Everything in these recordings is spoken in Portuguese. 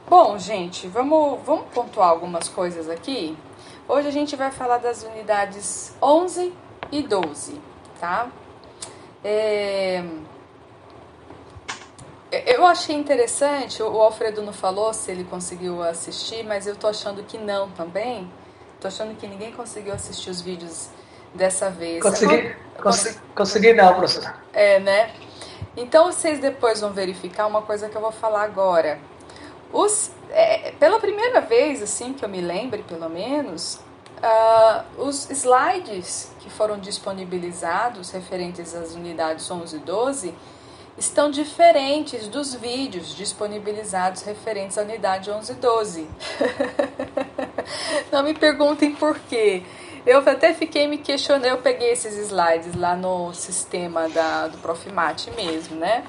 Bom, gente, vamos pontuar algumas coisas aqui. Hoje a gente vai falar das unidades 11 e 12, tá? Eu achei interessante, o Alfredo não falou se ele conseguiu assistir, mas eu tô achando que não também. Tô achando que ninguém conseguiu assistir os vídeos dessa vez. Consegui não, professor. Né? Então vocês depois vão verificar uma coisa que eu vou falar agora. Pela primeira vez, assim, que eu me lembre, pelo menos, os slides que foram disponibilizados referentes às unidades 11 e 12 estão diferentes dos vídeos disponibilizados referentes à unidade 11 e 12. Não me perguntem por quê. Eu até fiquei me questionando, eu peguei esses slides lá no sistema do Profimate mesmo, né?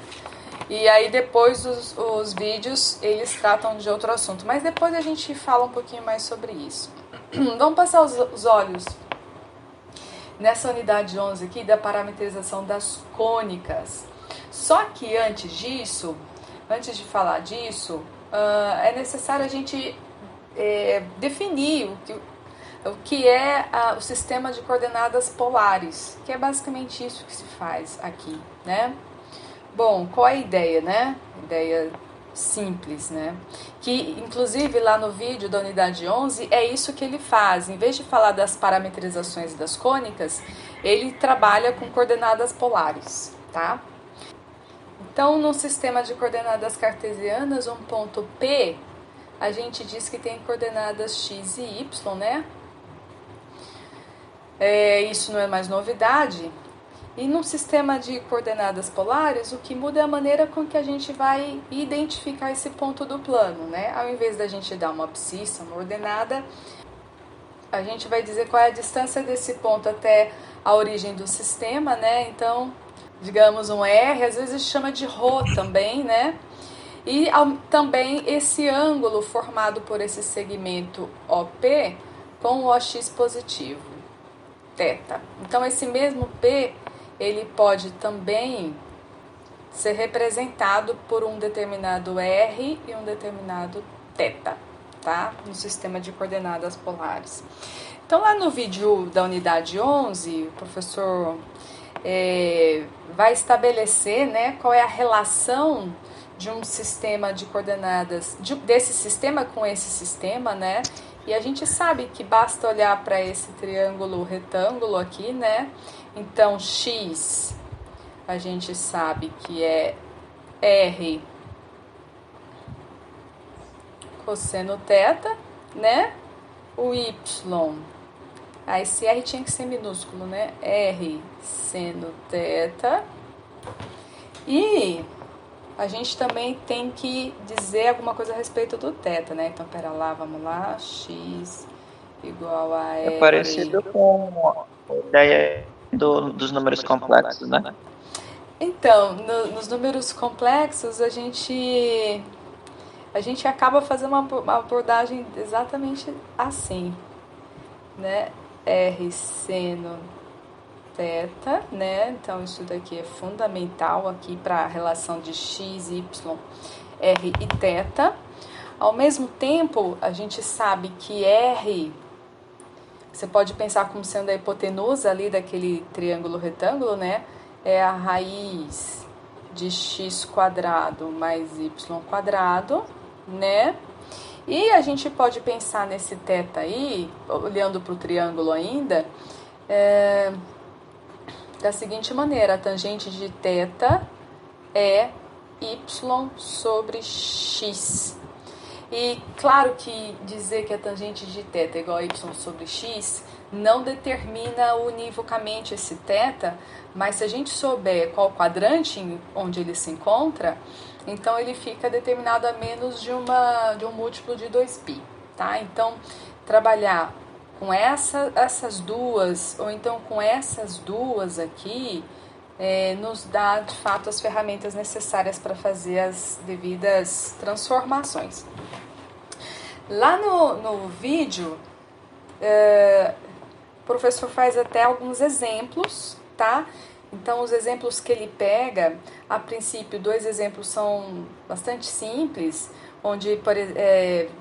E aí depois os vídeos, eles tratam de outro assunto. Mas depois a gente fala um pouquinho mais sobre isso. Vamos passar os olhos nessa unidade 11 aqui da parametrização das cônicas. Só que antes de falar disso, é necessário a gente definir o que é o sistema de coordenadas polares, que é basicamente isso que se faz aqui, né? Bom, qual é a ideia, né? Ideia simples, né? Que, inclusive, lá no vídeo da unidade 11, é isso que ele faz. Em vez de falar das parametrizações das cônicas, ele trabalha com coordenadas polares, tá? Então, no sistema de coordenadas cartesianas, um ponto P, a gente diz que tem coordenadas x e y, né? Isso não é mais novidade. E num sistema de coordenadas polares, o que muda é a maneira com que a gente vai identificar esse ponto do plano, né? Ao invés da gente dar uma abscissa, uma ordenada, a gente vai dizer qual é a distância desse ponto até a origem do sistema, né? Então, digamos um R, às vezes chama de ρ também, né? E também esse ângulo formado por esse segmento OP com o OX positivo, θ. Então, esse mesmo P, ele pode também ser representado por um determinado R e um determinado θ, tá? No sistema de coordenadas polares. Então, lá no vídeo da unidade 11, o professor vai estabelecer, né, qual é a relação de um sistema de coordenadas, desse sistema com esse sistema, né? E a gente sabe que basta olhar para esse triângulo retângulo aqui, né? Então, x, a gente sabe que é R cosseno θ, né? O y, esse R tinha que ser minúsculo, né? R seno θ. E a gente também tem que dizer alguma coisa a respeito do θ, né? Então, pera lá, vamos lá. X igual a R. É parecido com a ideia dos números complexos, né? Então, nos números complexos, a gente acaba fazendo uma abordagem exatamente assim, né? R seno θ, né? Então, isso daqui é fundamental aqui para a relação de x, y, r e θ. Ao mesmo tempo, a gente sabe que r, você pode pensar como sendo a hipotenusa ali daquele triângulo retângulo, né? É a raiz de x quadrado mais y quadrado, né? E a gente pode pensar nesse θ aí, olhando para o triângulo ainda, da seguinte maneira: a tangente de θ é y sobre x. E claro que dizer que a tangente de θ é igual a y sobre x não determina univocamente esse θ, mas se a gente souber qual quadrante onde ele se encontra, então ele fica determinado a menos de um múltiplo de 2π, tá? Então, trabalhar com essas duas, ou então com essas duas aqui, nos dá, de fato, as ferramentas necessárias para fazer as devidas transformações. Lá no vídeo, o professor faz até alguns exemplos, tá? Então, os exemplos que ele pega, a princípio, 2 exemplos são bastante simples. onde,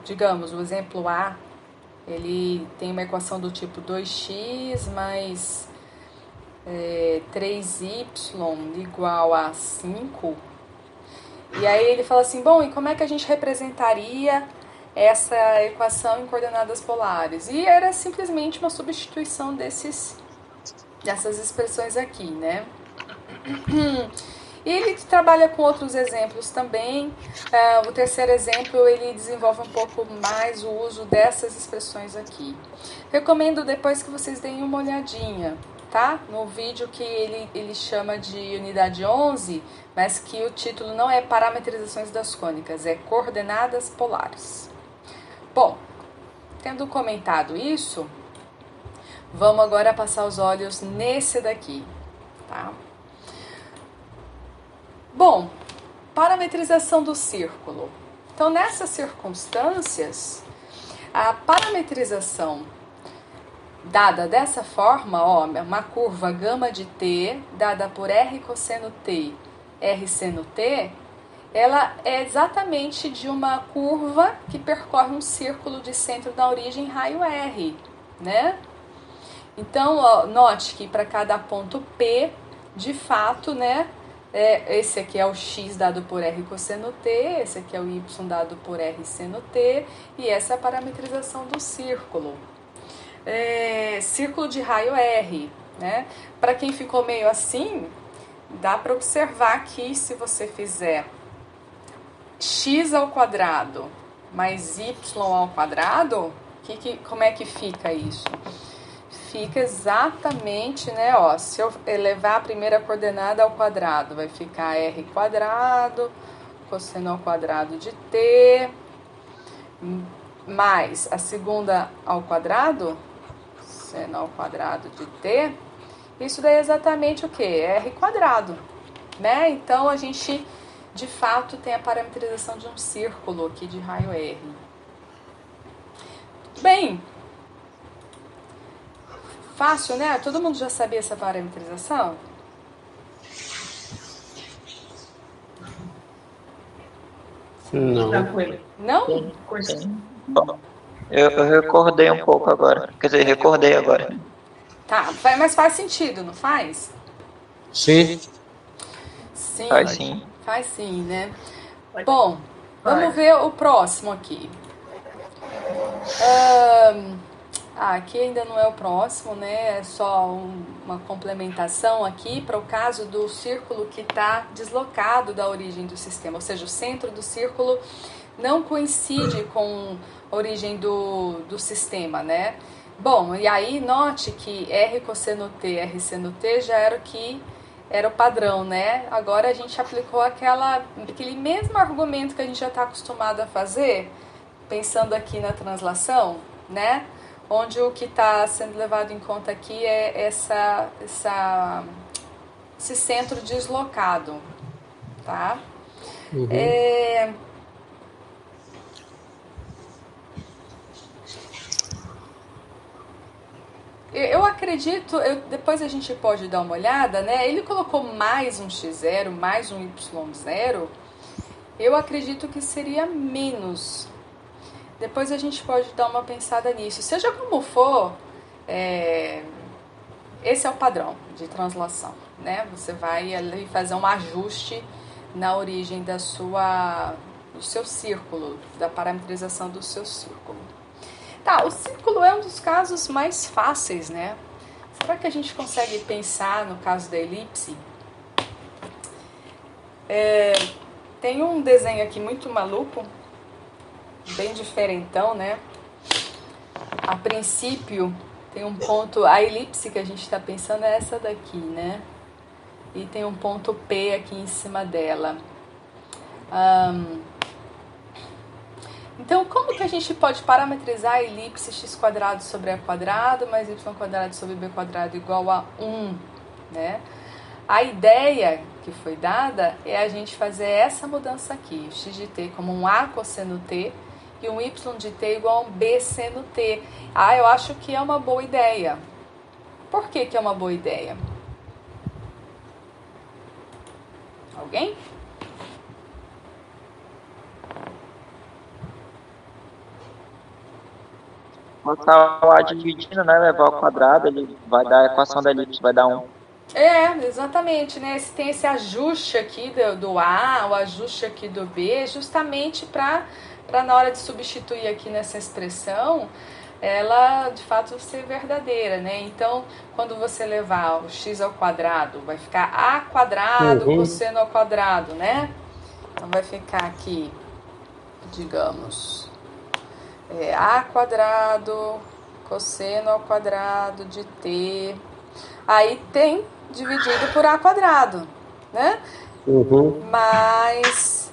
digamos, o exemplo A, ele tem uma equação do tipo 2x mais 3y igual a 5. E aí ele fala assim, bom, e como é que a gente representaria essa equação em coordenadas polares? E era simplesmente uma substituição dessas expressões aqui, né? E ele trabalha com outros exemplos também. O terceiro exemplo, ele desenvolve um pouco mais o uso dessas expressões aqui. Recomendo depois que vocês deem uma olhadinha, tá? No vídeo que ele chama de unidade 11, mas que o título não é parametrizações das cônicas, é coordenadas polares. Bom, tendo comentado isso, vamos agora passar os olhos nesse daqui, tá? Bom, parametrização do círculo. Então, nessas circunstâncias, a parametrização dada dessa forma, ó, uma curva gama de t, dada por r cosseno t, r seno t, ela é exatamente de uma curva que percorre um círculo de centro da origem raio R, né? Então, ó, note que para cada ponto P, de fato, né, esse aqui é o x dado por r cosseno t, esse aqui é o y dado por r seno t, e essa é a parametrização do círculo. Círculo de raio R, né? Para quem ficou meio assim, dá para observar que se você fizer x ao quadrado mais y ao quadrado, como é que fica isso? Fica exatamente, né, ó, se eu elevar a primeira coordenada ao quadrado, vai ficar r quadrado, cosseno ao quadrado de t, mais a segunda ao quadrado, seno ao quadrado de t, isso daí é exatamente o que? R quadrado, né? Então, a gente, de fato, tem a parametrização de um círculo aqui de raio R. Bem, fácil, né? Todo mundo já sabia essa parametrização? Não. Não? Bom, eu recordei um pouco agora. Quer dizer, recordei agora. Tá, mas faz sentido, não faz? Sim. Sim. Faz sim. Faz sim, né? Bom, vamos ver o próximo aqui. Aqui ainda não é o próximo, né? É só uma complementação aqui para o caso do círculo que está deslocado da origem do sistema, ou seja, o centro do círculo não coincide com a origem do sistema, né? Bom, e aí note que R cosseno T, R seno T já era o que era o padrão, né? Agora a gente aplicou aquele mesmo argumento que a gente já está acostumado a fazer, pensando aqui na translação, né? Onde o que está sendo levado em conta aqui é esse centro deslocado, tá? Uhum. Eu acredito, depois a gente pode dar uma olhada, né? Ele colocou mais um x0, mais um y0. Eu acredito que seria menos. Depois a gente pode dar uma pensada nisso. Seja como for, esse é o padrão de translação, né? Você vai ali fazer um ajuste na origem do seu círculo, da parametrização do seu círculo. Tá, o círculo é um dos casos mais fáceis, né? Será que a gente consegue pensar no caso da elipse? Tem um desenho aqui muito maluco, bem diferentão, né? A princípio, tem um ponto, a elipse que a gente está pensando é essa daqui, né? E tem um ponto P aqui em cima dela. Então, como que a gente pode parametrizar a elipse x² sobre a quadrado mais y² sobre b² igual a 1, né? A ideia que foi dada é a gente fazer essa mudança aqui, o x de t como um a cosseno t e um y de t igual a um b seno t. Eu acho que é uma boa ideia. Por que é uma boa ideia? Alguém? botar o A dividindo, né? Levar ao quadrado, ele vai dar a equação da elipse, vai dar 1. Exatamente, né? Tem esse ajuste aqui do A, o ajuste aqui do B, justamente para na hora de substituir aqui nessa expressão, ela de fato ser verdadeira, né? Então, quando você levar o x ao quadrado, vai ficar a quadrado cosseno ao quadrado, né? Então vai ficar aqui, digamos, a quadrado cosseno ao quadrado de t. Aí tem dividido por a quadrado, né? Mais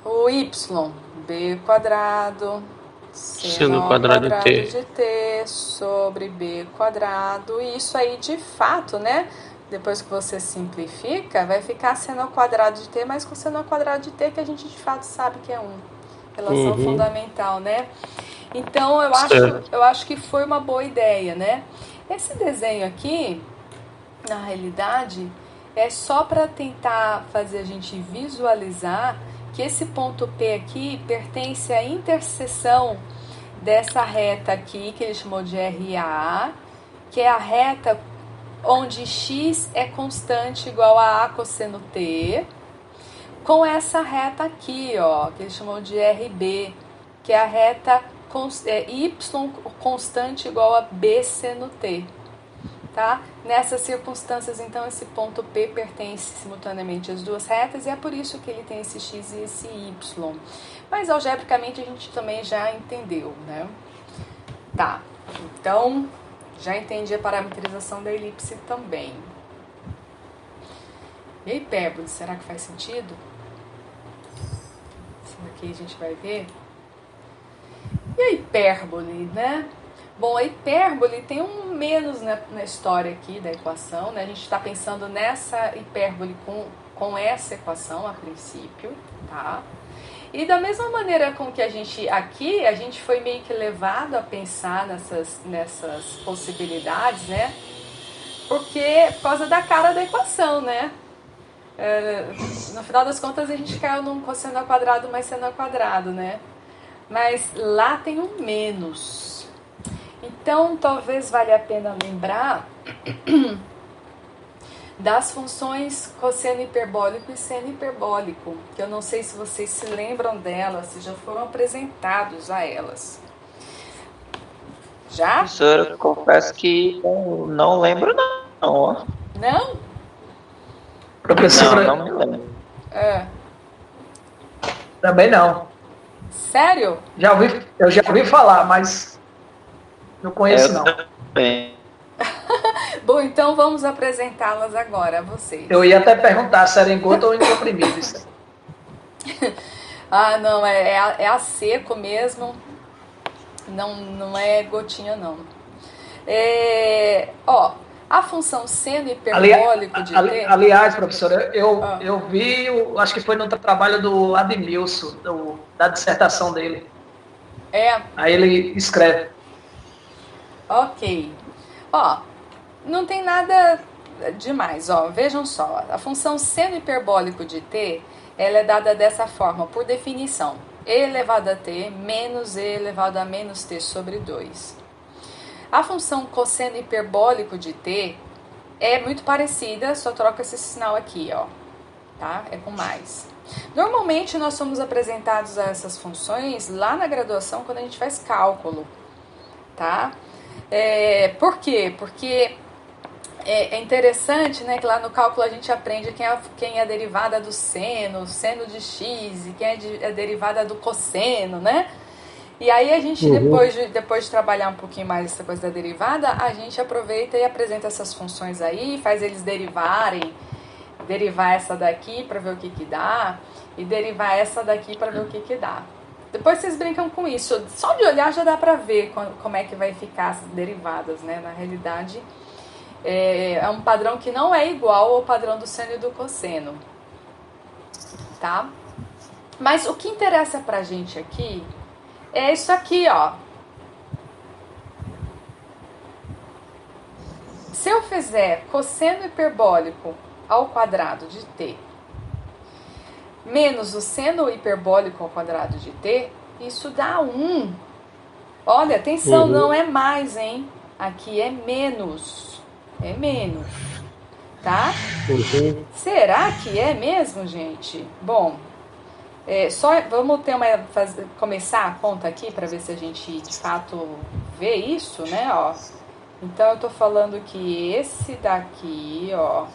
o y, b quadrado seno ao quadrado de t sobre b quadrado. E isso aí, de fato, né? Depois que você simplifica, vai ficar seno ao quadrado de t mais cosseno ao quadrado de t, que a gente de fato sabe que é 1. Relação fundamental, né? Então, eu acho que foi uma boa ideia, né? Esse desenho aqui, na realidade, é só para tentar fazer a gente visualizar que esse ponto P aqui pertence à interseção dessa reta aqui, que ele chamou de RA, que é a reta onde x é constante igual a cosseno t, com essa reta aqui, ó, que ele chamou de RB, que é a reta y constante igual a b seno t. Tá? Nessas circunstâncias, então, esse ponto P pertence simultaneamente às duas retas e é por isso que ele tem esse x e esse y. Mas, algebricamente, a gente também já entendeu, né? Tá, então, já entendi a parametrização da elipse também. E a hipérbole, será que faz sentido? Isso aqui a gente vai ver. E a hipérbole, né? Bom, a hipérbole tem um menos na história aqui da equação, né? A gente está pensando nessa hipérbole com essa equação a princípio, tá? E da mesma maneira com que a gente foi meio que levado a pensar nessas possibilidades, né? Por causa da cara da equação, né? No final das contas, a gente caiu num cosseno ao quadrado mais seno ao quadrado, né? Mas lá tem um menos. Então, talvez valha a pena lembrar das funções cosseno hiperbólico e seno hiperbólico, que eu não sei se vocês se lembram delas, se já foram apresentados a elas. Já? Professor, eu confesso que não lembro não. Não? Professora, não me lembro. Também não. Sério? Eu já ouvi falar, mas não conheço não. Bem. Bom, então vamos apresentá-las agora a vocês. Eu ia até perguntar se era em gota ou em comprimido isso. Não, é a seco mesmo. Não é gotinha, não. A função seno hiperbólico de t... Aliás, professora, eu vi, acho que foi no trabalho do Admilson, da dissertação dele. Aí ele escreve. Ok. Não tem nada demais. Vejam só. A função seno hiperbólico de t, ela é dada dessa forma, por definição. E elevado a t menos e elevado a menos t sobre 2. A função cosseno hiperbólico de t é muito parecida, só troca esse sinal aqui, ó. Tá? É com mais. Normalmente, nós somos apresentados a essas funções lá na graduação, quando a gente faz cálculo. Tá? Por quê? Porque é interessante, né, que lá no cálculo a gente aprende quem é a derivada do seno de x, e quem é a derivada do cosseno, né? E aí a gente, depois de trabalhar um pouquinho mais essa coisa da derivada, a gente aproveita e apresenta essas funções aí, faz eles derivar essa daqui para ver o que dá, e derivar essa daqui para ver o que dá. Depois vocês brincam com isso. Só de olhar já dá pra ver como é que vai ficar as derivadas, né? Na realidade, é um padrão que não é igual ao padrão do seno e do cosseno. Tá? Mas o que interessa pra gente aqui é isso aqui, ó. Se eu fizer cosseno hiperbólico ao quadrado de t menos o seno hiperbólico ao quadrado de t, isso dá 1. Olha, atenção, não é mais, hein? Aqui é menos. É menos. Tá? Será que é mesmo, gente? Bom, só vamos começar a conta aqui para ver se a gente de fato vê isso, né? Ó. Então eu tô falando que esse daqui, ó,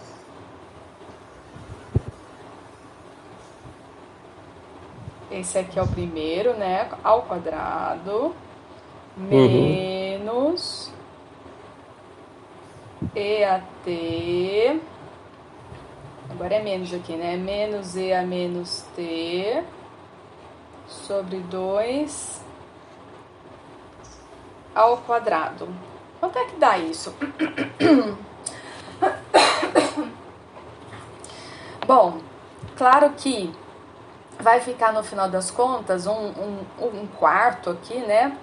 esse aqui é o primeiro, né? Ao quadrado menos EAT. Agora é menos aqui, né? Menos EA menos T sobre 2 ao quadrado. Quanto é que dá isso? Bom, claro que vai ficar no final das contas um quarto aqui, né?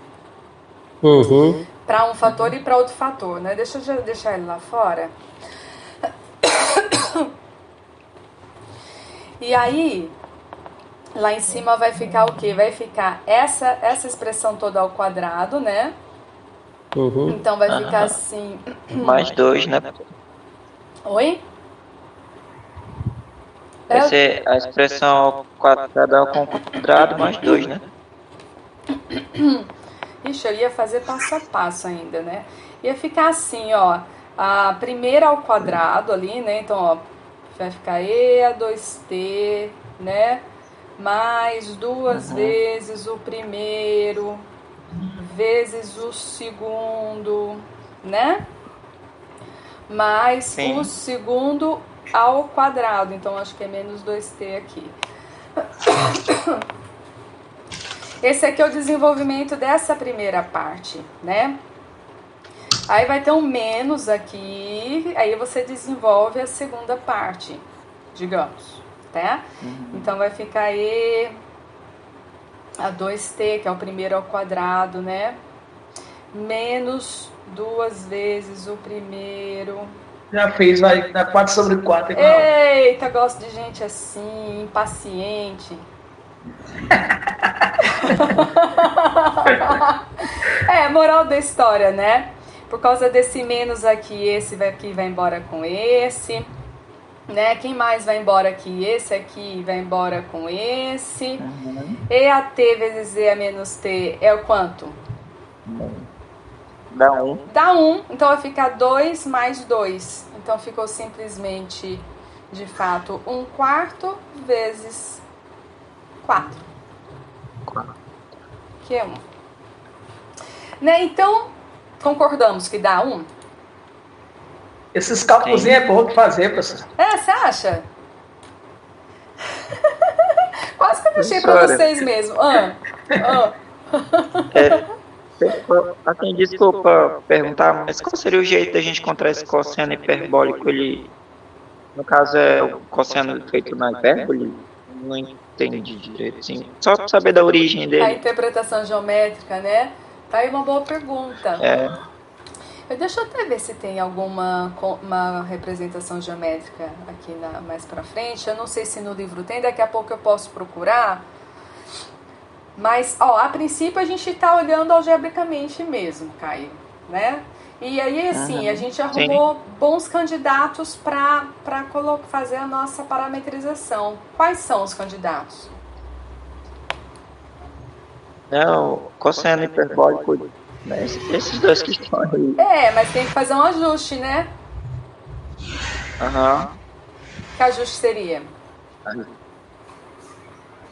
Para um fator e para outro fator, né? Deixa eu deixar ele lá fora. E aí, lá em cima vai ficar o quê? Vai ficar essa expressão toda ao quadrado, né? Então vai ficar assim... Mais 2, né? Oi? Vai ser a expressão ao quadrado mais 2, né? Ixi, eu ia fazer passo a passo ainda, né? Ia ficar assim, ó. A primeira ao quadrado ali, né? Então, ó, vai ficar E a 2T, né? Mais 2 vezes o primeiro, vezes o segundo, né? Mais o segundo ao quadrado. Então, acho que é menos 2T aqui. Esse aqui é o desenvolvimento dessa primeira parte, né? Aí vai ter um menos aqui, aí você desenvolve a segunda parte, digamos, tá? Então vai ficar aí a 2t, que é o primeiro ao quadrado, né? Menos 2 vezes o primeiro. Já fiz, vai dar 4 sobre 4. Igual. Eita, gosto de gente assim, impaciente. Moral da história, né? Por causa desse menos aqui, esse aqui vai embora com esse, né? Quem mais vai embora aqui? Esse aqui vai embora com esse. EAT vezes EA menos T é o quanto? Dá 1. Dá 1, então vai ficar 2 mais 2. Então ficou simplesmente, de fato, 1/4 vezes 4. Que é 1. Né? Então, concordamos que dá 1? Esses cálculos é bom de fazer, professor. Você acha? Quase que eu deixei para vocês mesmo. Assim, desculpa perguntar, mas qual seria o jeito da gente encontrar esse cosseno hiperbólico? Ele, no caso, é o cosseno feito na hipérbole? Não entendi direito, sim. Só para saber da origem dele. A interpretação geométrica, né? Tá aí uma boa pergunta. Deixa eu até ver se tem alguma uma representação geométrica aqui mais pra frente. Eu não sei se no livro tem, daqui a pouco eu posso procurar. Mas, a princípio a gente tá olhando algebricamente mesmo, Caio, né? E aí, assim, a gente arrumou bons candidatos para fazer a nossa parametrização. Quais são os candidatos? Não, cosseno hiperbólico, né? Esses dois que estão aí. Mas tem que fazer um ajuste, né? Que ajuste seria?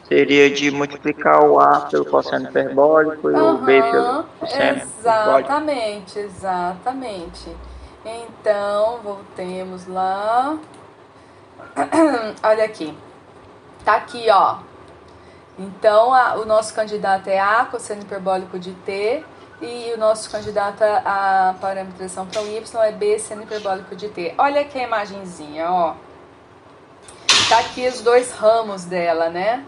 Seria de multiplicar o A pelo cosseno hiperbólico e o B pelo cosseno hiperbólico. Exatamente. Então, voltemos lá. Olha aqui. Tá aqui, ó. Então, o nosso candidato é A, cosseno hiperbólico de T, e o nosso candidato a parametrização para o Y é B, seno hiperbólico de T. Olha aqui a imagenzinha, ó. Tá aqui os dois ramos dela, né?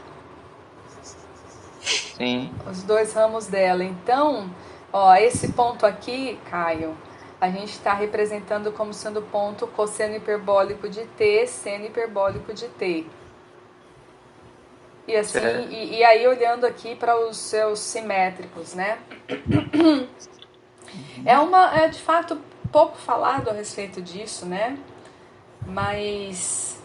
Sim. Os dois ramos dela. Então, ó, esse ponto aqui, Caio, a gente está representando como sendo ponto cosseno hiperbólico de T, seno hiperbólico de T. E assim, e aí olhando aqui para os seus simétricos, né? É de fato pouco falado a respeito disso, né? Mas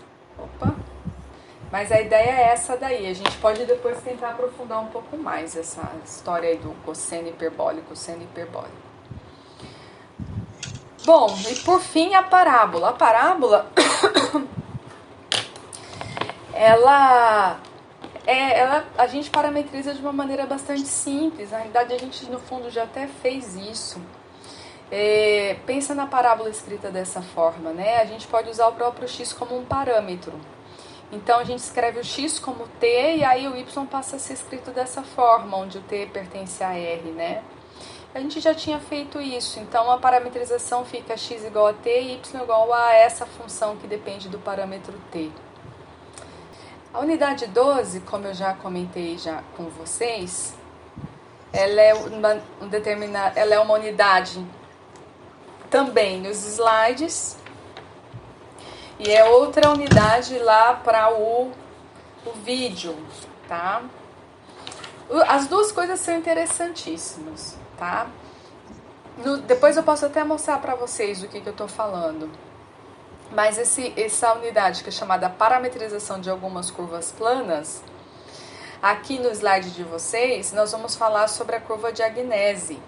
a ideia é essa daí. A gente pode depois tentar aprofundar um pouco mais essa história aí do cosseno hiperbólico, cosseno hiperbólico. Bom, e por fim a parábola. A parábola a gente parametriza de uma maneira bastante simples. Na realidade, a gente no fundo já até fez isso. Pensa na parábola escrita dessa forma, né? A gente pode usar o próprio x como um parâmetro. Então a gente escreve o x como t e aí o y passa a ser escrito dessa forma, onde o t pertence a r, né? A gente já tinha feito isso, então a parametrização fica x igual a t e y igual a essa função que depende do parâmetro t. A unidade 12, como eu já comentei com vocês, ela é uma unidade também nos slides e é outra unidade lá para o vídeo, tá? As duas coisas são interessantíssimas, tá? Depois eu posso até mostrar para vocês do que eu estou falando. Mas essa unidade que é chamada parametrização de algumas curvas planas, aqui no slide de vocês, nós vamos falar sobre a curva de Agnese.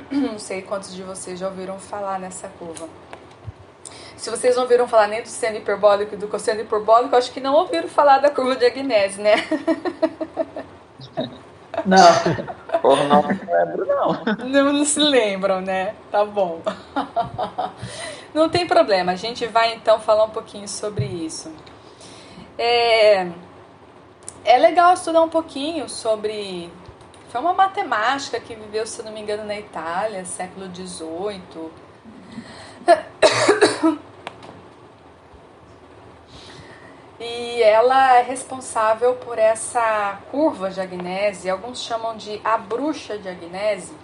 Não sei quantos de vocês já ouviram falar nessa curva. Se vocês não ouviram falar nem do seno hiperbólico e do cosseno hiperbólico, acho que não ouviram falar da curva de Agnese, né? Não. Porra, não lembro, não. Não se lembram, né? Tá bom. Não tem problema, a gente vai então falar um pouquinho sobre isso. É legal estudar um pouquinho sobre... Foi uma matemática que viveu, se não me engano, na Itália, século XVIII. E ela é responsável por essa curva de Agnese, alguns chamam de a bruxa de Agnese.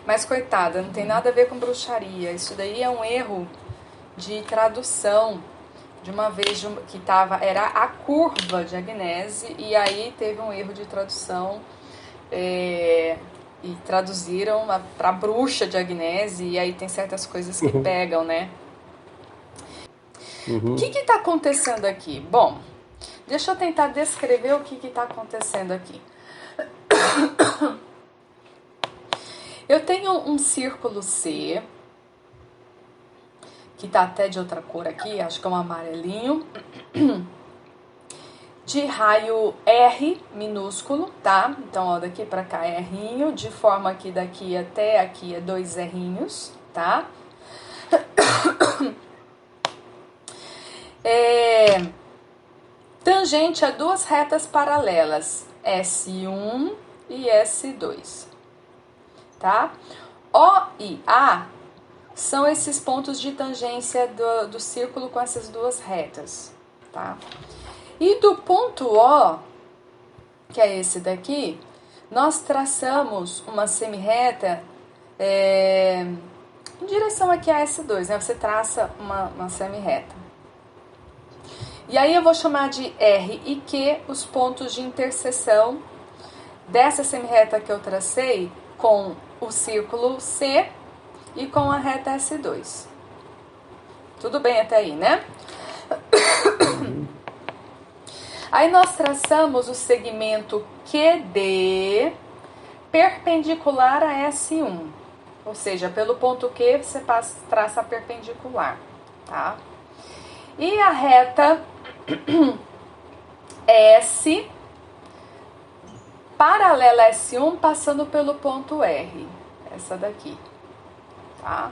Mas coitada, não tem nada a ver com bruxaria. Isso daí é um erro de tradução de uma vez que era a curva de Agnese e aí teve um erro de tradução e traduziram para bruxa de Agnese e aí tem certas coisas que pegam, né? O que está acontecendo aqui? Bom, deixa eu tentar descrever o que está acontecendo aqui. Eu tenho um círculo C, que está até de outra cor aqui, acho que é um amarelinho, de raio R minúsculo, tá? Então, ó, daqui para cá é Rzinho, de forma que daqui até aqui é 2 Rzinhos, tá? Tangente a duas retas paralelas, S1 e S2. Tá? O e A são esses pontos de tangência do círculo com essas duas retas, tá? E do ponto O, que é esse daqui, nós traçamos uma semirreta em direção aqui a S2, né? Você traça uma semirreta. E aí eu vou chamar de R e Q os pontos de interseção dessa semirreta que eu tracei com o círculo C e com a reta S2. Tudo bem até aí, né? Aí nós traçamos o segmento QD perpendicular a S1. Ou seja, pelo ponto Q você traça perpendicular, tá? E a reta S paralela a S1 passando pelo ponto R, essa daqui, tá?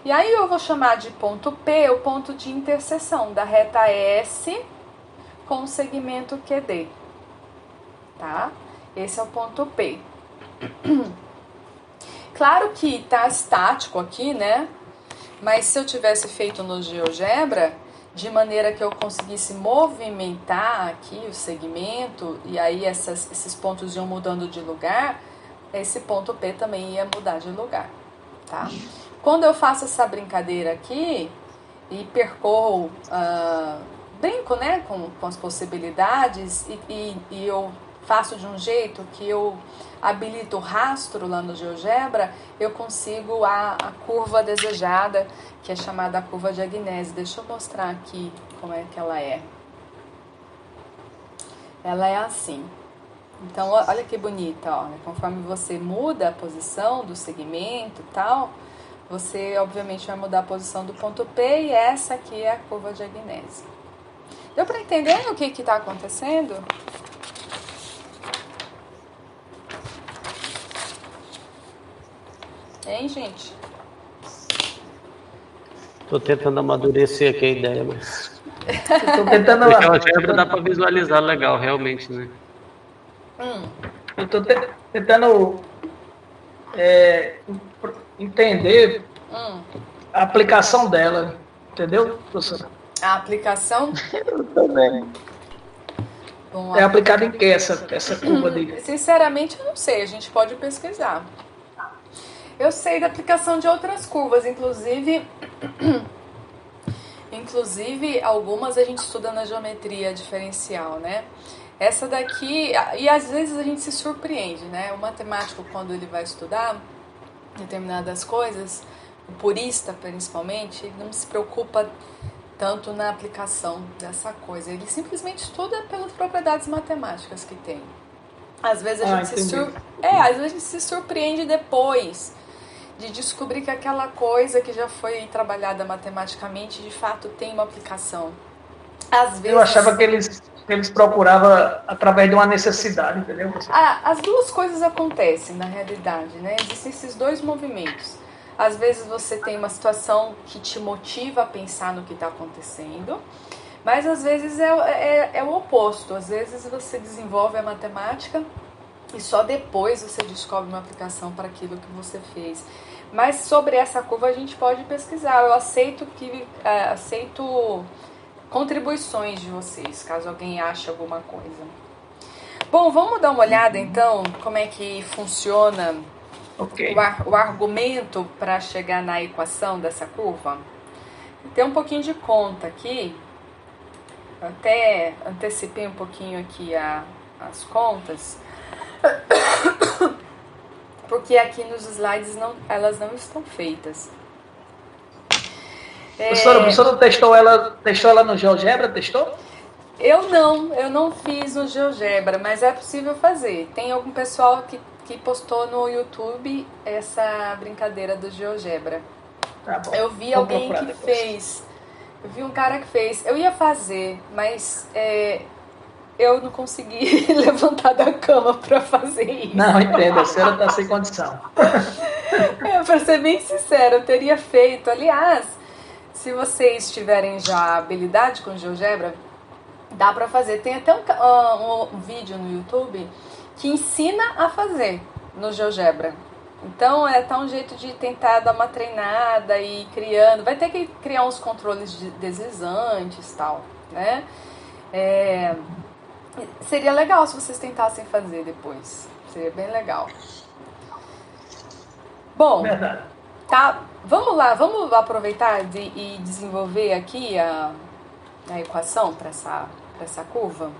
E aí eu vou chamar de ponto P o ponto de interseção da reta S com o segmento QD, tá? Esse é o ponto P. Claro que tá estático aqui, né? Mas se eu tivesse feito no GeoGebra, de maneira que eu conseguisse movimentar aqui o segmento, e aí esses pontos iam mudando de lugar, esse ponto P também ia mudar de lugar, tá? Quando eu faço essa brincadeira aqui e percorro brinco, né, com as possibilidades e eu faço de um jeito que eu habilito o rastro lá no GeoGebra, eu consigo a curva desejada, que é chamada a curva de Agnese. Deixa eu mostrar aqui como é que ela é. Ela é assim. Então, olha que bonita, ó. Conforme você muda a posição do segmento e tal, você obviamente vai mudar a posição do ponto P, e essa aqui é a curva de Agnese. Deu para entender o que está acontecendo? Hein, gente? Estou tentando amadurecer aqui a ideia, mas... Estou tentando... Porque a GeoGebra dá para visualizar legal, realmente, né? Eu estou tentando entender a aplicação dela, entendeu, professora? A aplicação? Eu também. Bom, é aplicada em que essa curva dele? Sinceramente, eu não sei. A gente pode pesquisar. Eu sei da aplicação de outras curvas, inclusive algumas a gente estuda na geometria diferencial, né? Essa daqui, e às vezes a gente se surpreende, né? O matemático, quando ele vai estudar determinadas coisas, o purista principalmente, ele não se preocupa tanto na aplicação dessa coisa. Ele simplesmente estuda pelas propriedades matemáticas que tem. Às vezes a gente se surpreende depois de descobrir que aquela coisa que já foi trabalhada matematicamente, de fato tem uma aplicação. Às vezes... Eu achava que eles procuravam através de uma necessidade, entendeu? As duas coisas acontecem na realidade, né? Existem esses dois movimentos. Às vezes você tem uma situação que te motiva a pensar no que está acontecendo, mas às vezes é o oposto. Às vezes você desenvolve a matemática e só depois você descobre uma aplicação para aquilo que você fez. Mas sobre essa curva a gente pode pesquisar. Eu aceito contribuições de vocês, caso alguém ache alguma coisa. Bom, vamos dar uma olhada então como é que funciona o argumento para chegar na equação dessa curva. Tem um pouquinho de conta aqui. Eu até antecipei um pouquinho aqui as contas. Porque aqui nos slides elas não estão feitas. A professora testou ela no GeoGebra, testou? Eu não fiz no GeoGebra, mas é possível fazer. Tem algum pessoal que postou no YouTube essa brincadeira do GeoGebra. Tá bom. Eu vi alguém que fez. Eu vi um cara que fez. Eu ia fazer, mas eu não consegui levantar da cama para fazer isso. Não, entendo, a senhora está sem condição. Para ser bem sincera, eu teria feito. Aliás, se vocês tiverem já habilidade com GeoGebra, dá para fazer. Tem até um vídeo no YouTube que ensina a fazer no GeoGebra. Então, tá um jeito de tentar dar uma treinada e ir criando. Vai ter que criar uns controles deslizantes e tal, né? Seria legal se vocês tentassem fazer depois. Seria bem legal. Bom, verdade. Tá, vamos lá, vamos aproveitar e desenvolver aqui a equação para essa curva.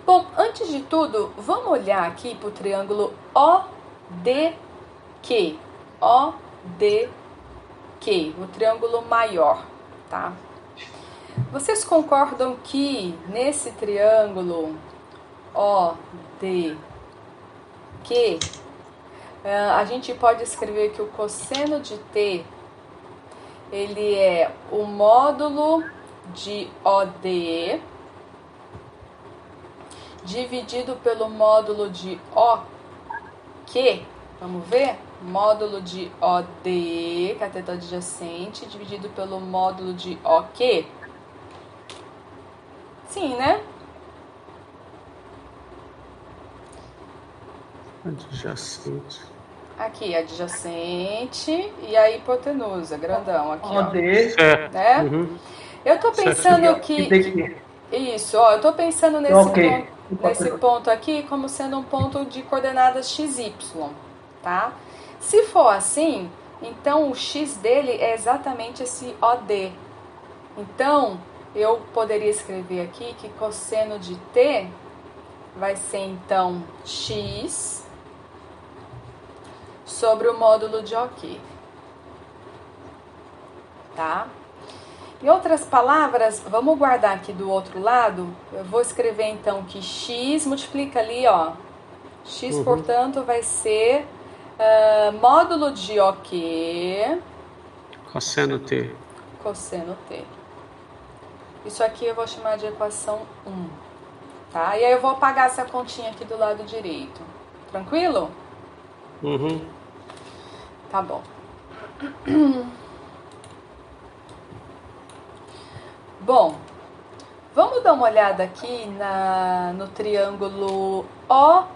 Bom, antes de tudo, vamos olhar aqui para o triângulo ODQ. ODQ, o triângulo maior, tá? Vocês concordam que nesse triângulo ODQ, a gente pode escrever que o cosseno de T, ele é o módulo de ODE dividido pelo módulo de OQ. Vamos ver? Módulo de ODE, cateto adjacente, dividido pelo módulo de OQ. Sim, né? Adjacente. Aqui, adjacente e a hipotenusa, grandão aqui, ó. Né? Uhum. Eu tô pensando que isso, ó, eu tô pensando nesse ponto aqui como sendo um ponto de coordenadas XY, tá? Se for assim, então o X dele é exatamente esse OD. Então, eu poderia escrever aqui que cosseno de t vai ser, então, x sobre o módulo de OK. Tá? Em outras palavras, vamos guardar aqui do outro lado. Eu vou escrever, então, que x multiplica ali, ó. X, portanto, vai ser módulo de OK. Cosseno T. Cosseno T. Isso aqui eu vou chamar de equação 1. Tá? E aí eu vou apagar essa continha aqui do lado direito. Tranquilo? Tá bom. Bom, vamos dar uma olhada aqui no triângulo OBR.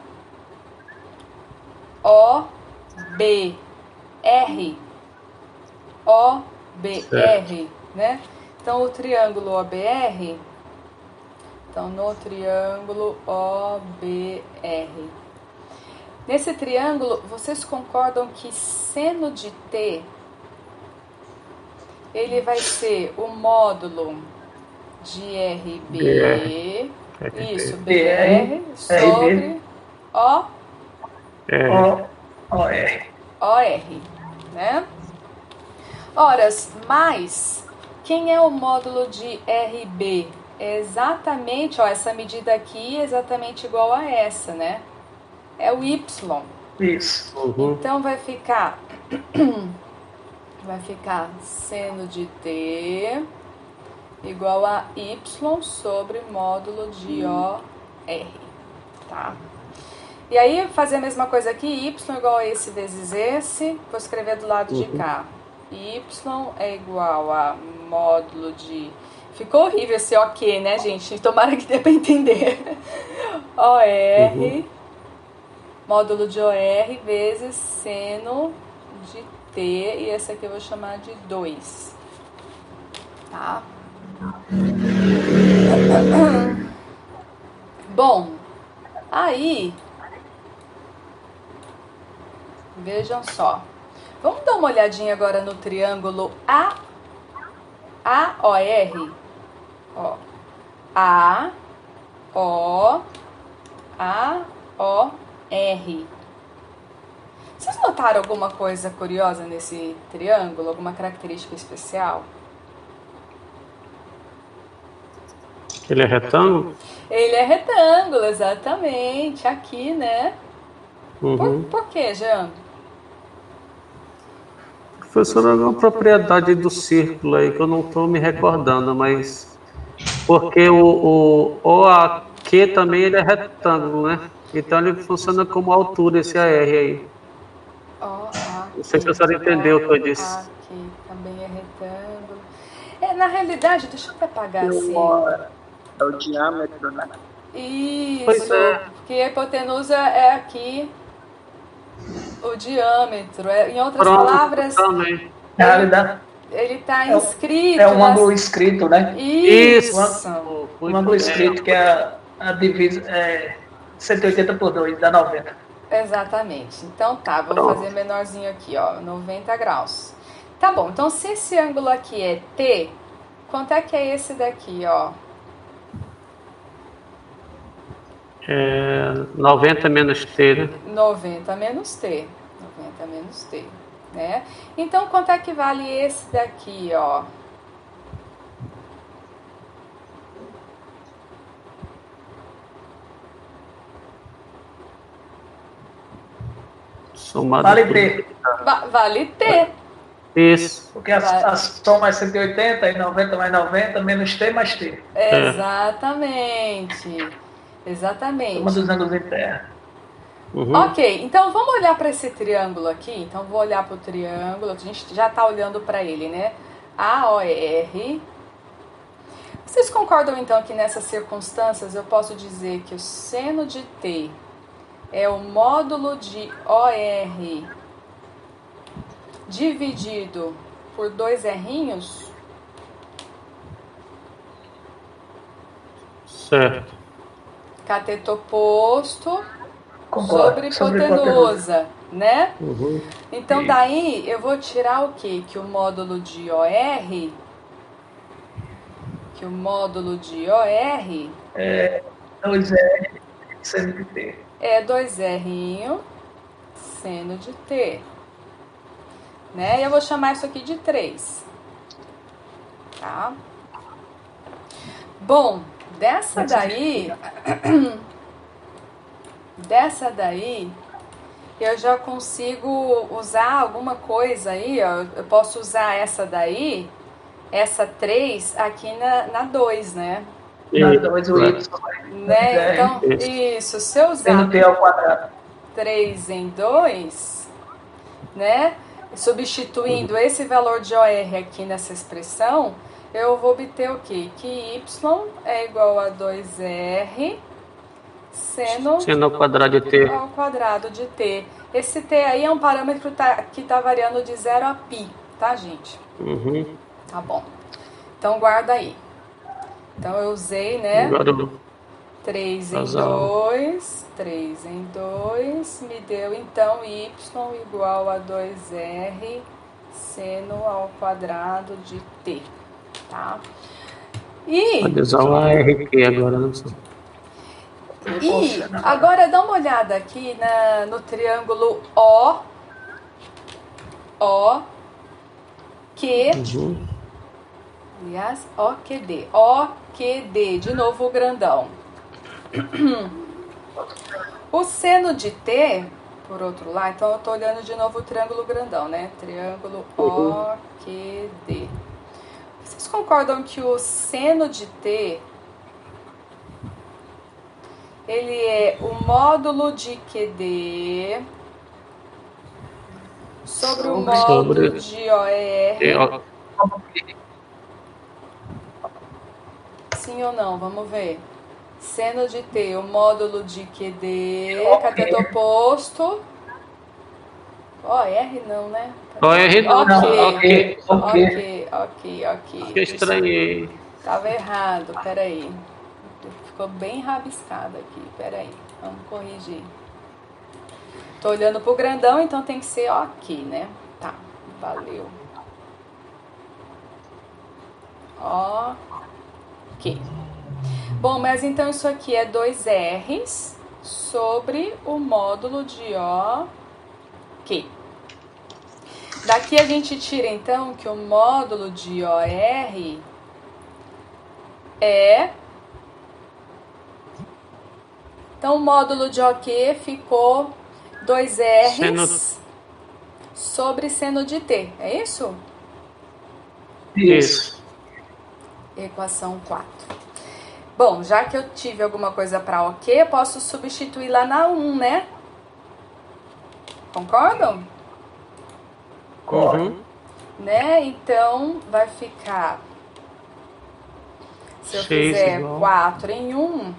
OBR, né? Então, o triângulo OBR, então, no triângulo OBR. Nesse triângulo, vocês concordam que seno de T, ele vai ser o módulo de RB, isso, BR, sobre OR, né? Ora, mas quem é o módulo de RB? É exatamente, ó, essa medida aqui é exatamente igual a essa, né? É o Y. Isso. Então vai ficar seno de T igual a Y sobre módulo de OR, tá? E aí, fazer a mesma coisa aqui, Y igual a esse vezes esse, vou escrever do lado de cá. Y é igual a módulo de... Ficou horrível esse OK, né, gente? Tomara que dê pra entender. OR, módulo de OR vezes seno de T, e esse aqui eu vou chamar de 2. Tá? Bom, aí, vejam só. Vamos dar uma olhadinha agora no triângulo AOR. Ó, AOR. Vocês notaram alguma coisa curiosa nesse triângulo? Alguma característica especial? Ele é retângulo? Ele é retângulo, exatamente. Aqui, né? Por quê, Jean? Professor, é uma propriedade do círculo aí que eu não estou me recordando, mas porque o OAQ também ele é retângulo, né? Então ele funciona como altura, esse AR aí. Não sei se a senhora entendeu o que eu disse. Aqui também é retângulo. Na realidade, deixa eu apagar assim. É o diâmetro, né? Isso, Pois é. porque a hipotenusa é aqui o diâmetro. Em outras palavras, Também. ele está inscrito. É um ângulo escrito, né? Isso. Um ângulo escrito que é a divisa 180 por 2, dá 90. Exatamente. Então tá, vou fazer menorzinho aqui, ó, 90 graus. Tá bom, então se esse ângulo aqui é T, quanto é que é esse daqui, ó? 90 menos T, né? 90 menos T. 90 menos T, né? Então, quanto é que vale esse daqui, ó? Somado Vale T. Vale T. Isso. Porque a soma é 180 e 90 mais 90, menos T mais T. Exatamente. Exatamente. Soma dos ângulos em terra. Ok, então vamos olhar para esse triângulo aqui. Então vou olhar para o triângulo, a gente já está olhando para ele, né? AOR. Vocês concordam então que nessas circunstâncias eu posso dizer que o seno de T é o módulo de OR dividido por 2 errinhos? Certo. Cateto oposto sobre hipotenusa, né? Então daí eu vou tirar o quê? Que o módulo de OR que o módulo de OR é 2R seno de T. É 2R seno de T. Né? E eu vou chamar isso aqui de 3. Tá? Bom, dessa daí, eu já consigo usar alguma coisa aí, ó. Eu posso usar essa daí, essa 3 aqui na 2, né? Na 2 o Y. Né? Então, isso, se eu usar T ao quadrado. 3 em 2, né? Substituindo esse valor de OR aqui nessa expressão, eu vou obter o quê? Que Y é igual a 2R seno ao quadrado de T. Ao quadrado de T. Esse T aí é um parâmetro que está variando de 0 a π, tá, gente? Uhum. Tá bom. Então, guarda aí. Então, eu usei, né? 3 em 2, 3 em 2, me deu, então, Y igual a 2R seno ao quadrado de T, tá? E... Pode usar o ARQ agora, não sei. E agora dá uma olhada aqui no triângulo OQ, aliás, OQD, OQD, de novo o grandão. O seno de T, por outro lado, então eu estou olhando de novo o triângulo grandão, né? Triângulo OQD. Vocês concordam que o seno de T, ele é o módulo de QD sobre o módulo de OR? Sim ou não? Vamos ver. Seno de T, o módulo de QD, cateto oposto. OR não, né? OR não. Ok. Eu estranhei. Tava errado, peraí. Ficou bem rabiscado aqui, peraí. Vamos corrigir. Tô olhando pro grandão, então tem que ser ok, né? Tá, valeu. Ok. Bom, mas então isso aqui é 2R's sobre o módulo de OK. Daqui a gente tira então que o módulo de OR é... Então o módulo de OK ficou 2R's sobre seno de T, é isso? Isso. Equação 4. Bom, já que eu tive alguma coisa para OK, eu posso substituir lá na 1, né? Concordam? Concordo. Né? Então, vai ficar... Se eu fizer 4 em 1,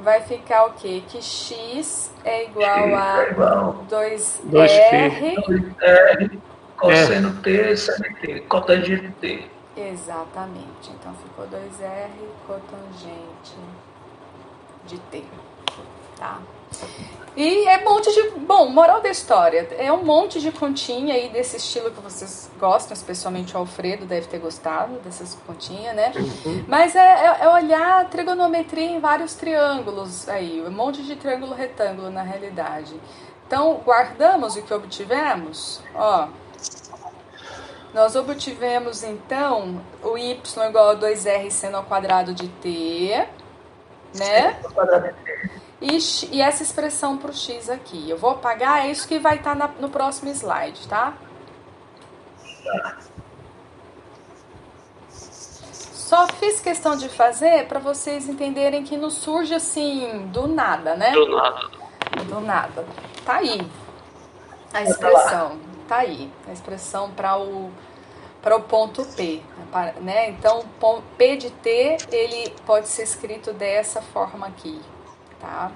vai ficar o quê? Que x é igual a 2R cosseno T, seno T, cotangente T. Exatamente. Então, ficou 2R cotangente de T. Tá? E é um monte de... Bom, moral da história, é um monte de continha aí desse estilo que vocês gostam, especialmente o Alfredo deve ter gostado dessas continhas, né? Mas é olhar a trigonometria em vários triângulos aí, um monte de triângulo retângulo na realidade. Então, guardamos o que obtivemos, ó. Nós obtivemos, então, o y igual a 2r seno ao quadrado de t, né? E essa expressão para o x aqui. Eu vou apagar, é isso que vai estar no próximo slide, tá? Só fiz questão de fazer para vocês entenderem que não surge assim, do nada, né? Do nada. Tá aí a expressão. Tá aí a expressão para o ponto P, né? Então, P de T, ele pode ser escrito dessa forma aqui, tá?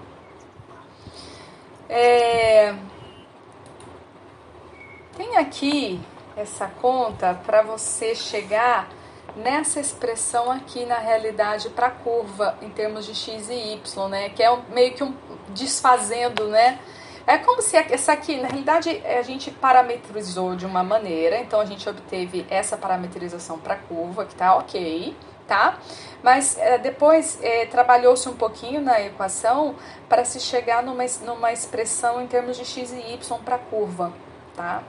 Tem aqui essa conta para você chegar nessa expressão aqui, na realidade, para a curva, em termos de x e y, né? Que é meio que desfazendo, né? É como se essa aqui, na realidade, a gente parametrizou de uma maneira, então a gente obteve essa parametrização para a curva, que tá ok, tá? Mas depois trabalhou-se um pouquinho na equação para se chegar numa expressão em termos de x e y para a curva, tá?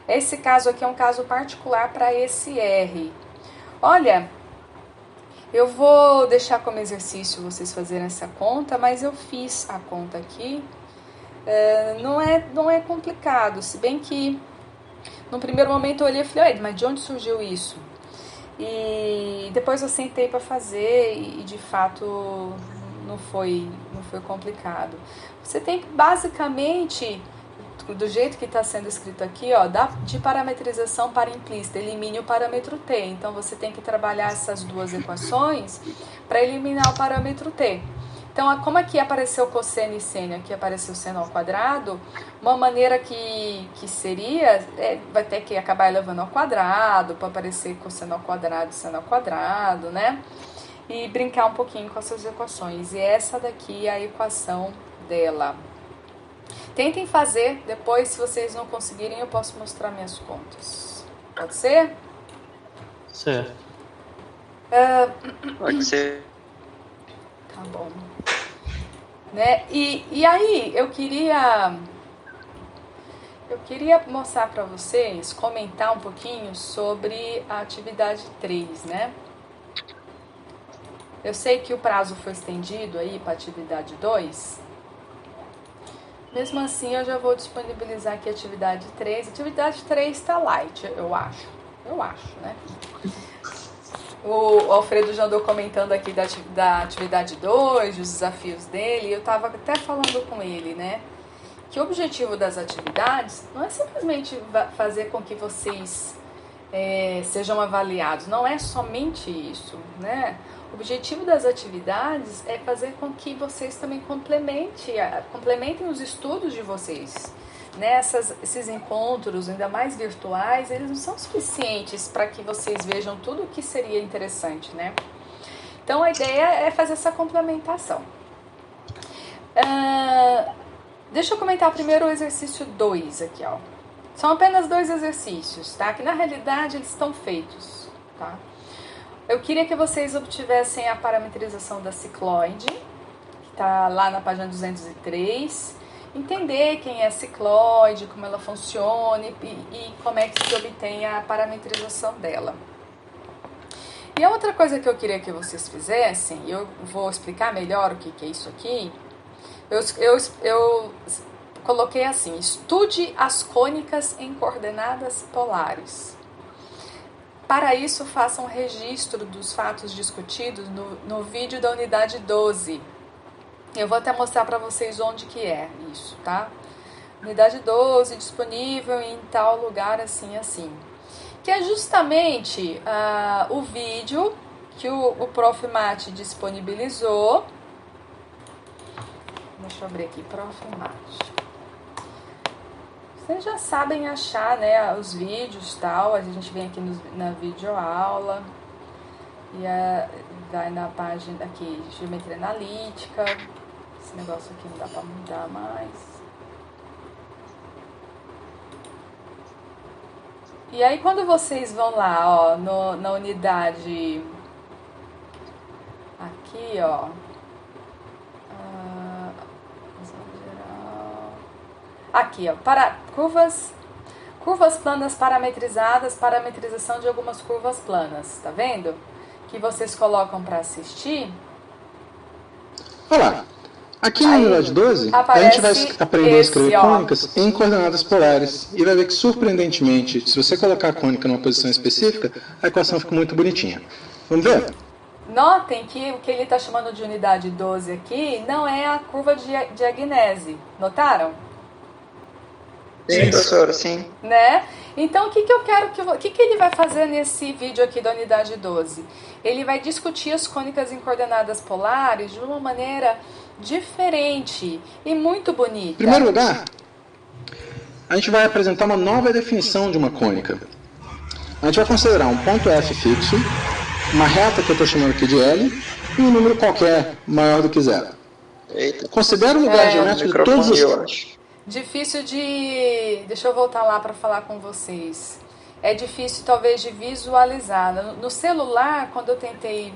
Esse caso aqui é um caso particular para esse R. Olha, eu vou deixar como exercício vocês fazerem essa conta, mas eu fiz a conta aqui. Não é complicado, se bem que no primeiro momento eu olhei e falei, mas de onde surgiu isso? E depois eu sentei para fazer e de fato não foi complicado. Você tem que basicamente, do jeito que está sendo escrito aqui, ó, de parametrização para implícita, elimine o parâmetro t. Então você tem que trabalhar essas duas equações para eliminar o parâmetro t. Então, como aqui apareceu cosseno e seno, aqui apareceu seno ao quadrado, uma maneira que seria, vai ter que acabar elevando ao quadrado, para aparecer cosseno ao quadrado e seno ao quadrado, né? E brincar um pouquinho com essas equações. E essa daqui é a equação dela. Tentem fazer, depois, se vocês não conseguirem, eu posso mostrar minhas contas. Pode ser? Certo. Pode ser. Tá bom. Né? E aí, eu queria mostrar para vocês, comentar um pouquinho sobre a atividade 3, né? Eu sei que o prazo foi estendido aí para a atividade 2. Mesmo assim, eu já vou disponibilizar aqui a atividade 3. A atividade 3 está light, eu acho, né? O Alfredo já andou comentando aqui da atividade 2, dos desafios dele, e eu estava até falando com ele, né? Que o objetivo das atividades não é simplesmente fazer com que vocês sejam avaliados, não é somente isso, né? O objetivo das atividades é fazer com que vocês também complementem os estudos de vocês. Né? Esses encontros, ainda mais virtuais, eles não são suficientes para que vocês vejam tudo o que seria interessante, né? Então, a ideia é fazer essa complementação. Deixa eu comentar primeiro o exercício 2 aqui, ó. São apenas 2 exercícios, tá? Que na realidade eles estão feitos, tá? Eu queria que vocês obtivessem a parametrização da cicloide, que está lá na página 203, entender quem é a cicloide, como ela funciona e como é que se obtém a parametrização dela. E a outra coisa que eu queria que vocês fizessem, eu vou explicar melhor o que é isso aqui, eu coloquei assim, estude as cônicas em coordenadas polares. Para isso, faça um registro dos fatos discutidos no vídeo da unidade 12. Eu vou até mostrar para vocês onde que é isso, tá? Unidade 12, disponível em tal lugar, assim, assim. Que é justamente o vídeo que o Prof. Mate disponibilizou. Deixa eu abrir aqui, Prof. Mate. Vocês já sabem achar, né, os vídeos e tal. A gente vem aqui na videoaula e vai na página aqui, geometria analítica. Esse negócio aqui não dá para mudar mais. E aí quando vocês vão lá, ó, na unidade aqui, ó, aqui, ó, para curvas planas parametrizadas, parametrização de algumas curvas planas, tá vendo? Que vocês colocam para assistir. Olá, aqui na unidade 12, a gente vai aprender a escrever cônicas em coordenadas polares e vai ver que, surpreendentemente, se você colocar a cônica numa posição específica, a equação fica muito bonitinha. Vamos ver? Notem que o que ele está chamando de unidade 12 aqui não é a curva de Agnese, notaram? Sim, professora, sim. Né? Então, o que eu quero que ele vai fazer nesse vídeo aqui da unidade 12? Ele vai discutir as cônicas em coordenadas polares de uma maneira diferente e muito bonita. Em primeiro lugar, a gente vai apresentar uma nova definição de uma cônica. A gente vai considerar um ponto F fixo, uma reta que eu estou chamando aqui de L, e um número qualquer maior do que zero. Eita. Considera o lugar geométrico de todos os... Difícil de... Deixa eu voltar lá para falar com vocês. É difícil, talvez, de visualizar. No celular, quando eu tentei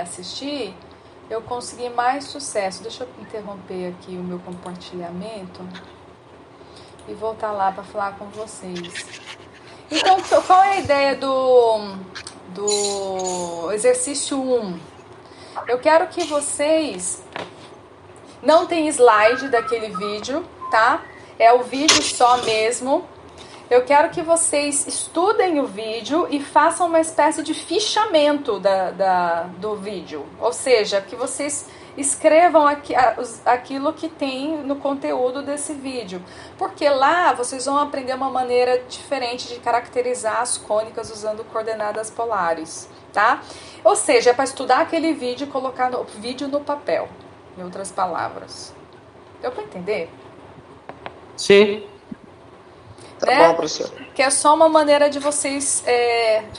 assistir, eu consegui mais sucesso. Deixa eu interromper aqui o meu compartilhamento e voltar lá para falar com vocês. Então, qual é a ideia do exercício 1? Eu quero que vocês... Não tem slide daquele vídeo, tá? É o vídeo só mesmo. Eu quero que vocês estudem o vídeo e façam uma espécie de fichamento do vídeo. Ou seja, que vocês escrevam aquilo que tem no conteúdo desse vídeo. Porque lá vocês vão aprender uma maneira diferente de caracterizar as cônicas usando coordenadas polares, tá? Ou seja, é para estudar aquele vídeo e colocar o vídeo no papel, em outras palavras. Deu para entender? Sim. Tá bom, professor. Que é só uma maneira de vocês,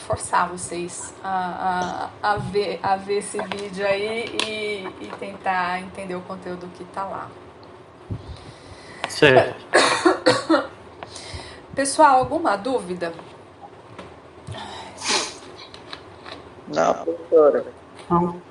forçar vocês a ver esse vídeo aí e tentar entender o conteúdo que tá lá. Certo. Pessoal, alguma dúvida? Não, professora. Não.